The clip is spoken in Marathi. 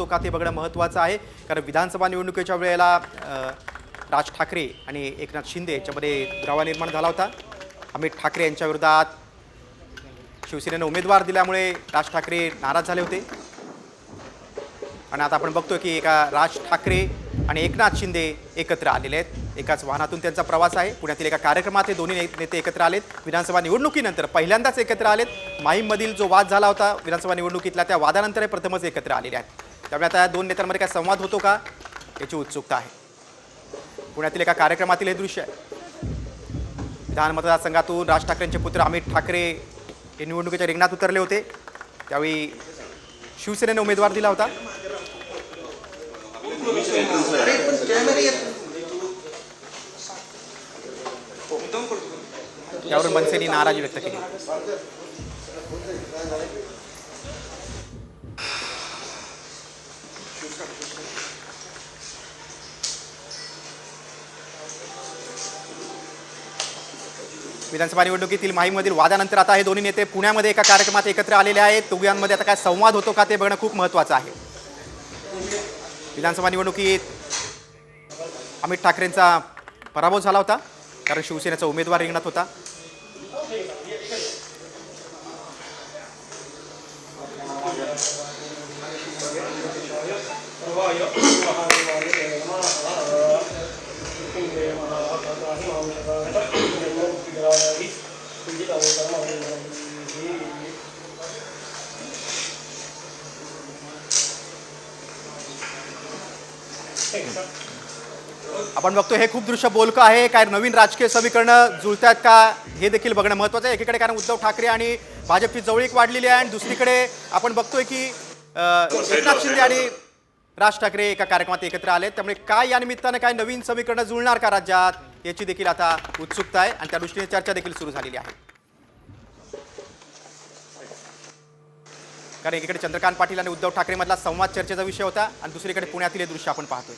का ते बघणं महत्त्वाचं आहे, कारण विधानसभा निवडणुकीच्या वेळेला राज ठाकरे आणि एकनाथ शिंदे यांच्यामध्ये दुरावा निर्माण झाला होता। अमित ठाकरे यांच्या विरोधात शिवसेनेने उमेदवार दिल्यामुळे राज ठाकरे नाराज झाले होते आणि आता आपण बघतोय की एका राज ठाकरे आणि एकनाथ शिंदे एकत्र आलेले आहेत। एकाच वाहनातून त्यांचा प्रवास आहे। पुण्यातील एका कार्यक्रमात हे दोन्ही नेते एकत्र आलेत। विधानसभा निवडणुकीनंतर पहिल्यांदाच एकत्र आलेत। माहीममधील जो वाद झाला होता विधानसभा निवडणुकीतला, त्या वादानंतर हे प्रथमच एकत्र आलेले आहेत। त्यामुळे आता या दोन नेत्यांमध्ये काय संवाद होतो का याची उत्सुकता आहे। पुण्यातील एका कार्यक्रमातील हे दृश्य आहे। विधान मतदारसंघातून राज ठाकरेंचे पुत्र अमित ठाकरे हे निवडणुकीच्या रिंगणात उतरले होते। त्यावेळी शिवसेनेने उमेदवार दिला होता। त्यावरून मनसेनी नाराजी व्यक्त केली। विधानसभा निवडणुकीतील माहीमधील वादानंतर आता हे दोन्ही नेते पुण्यामध्ये एका कार्यक्रमात एकत्र आलेले आहेत। दोघांमध्ये आता काय संवाद होतो का ते बघणं खूप महत्त्वाचं आहे। विधानसभा निवडणुकीत अमित ठाकरेंचा पराभव झाला होता, कारण शिवसेनेचा उमेदवार रिंगणात होता। आपण बघतोय हे खूप दृश्य बोलकं आहे। काय नवीन राजकीय समीकरणं जुळतात का हे देखील बघणं महत्त्वाचं आहे। एकीकडे कारण उद्धव ठाकरे आणि भाजपची जवळीक वाढलेली आहे आणि दुसरीकडे आपण बघतोय की एकनाथ शिंदे आणि राज ठाकरे एका कार्यक्रमात एकत्र आले। त्यामुळे काय या निमित्तानं काय नवीन समीकरणं जुळणार का राज्यात याची देखील आता उत्सुकता आहे आणि त्या दृष्टीने चर्चा देखील सुरू झालेली आहे। कारण एकीकडे चंद्रकांत पाटील आणि उद्धव ठाकरे मधला संवाद चर्चेचा विषय होता आणि दुसरीकडे पुण्यातील हे दृश्य आपण पाहतोय।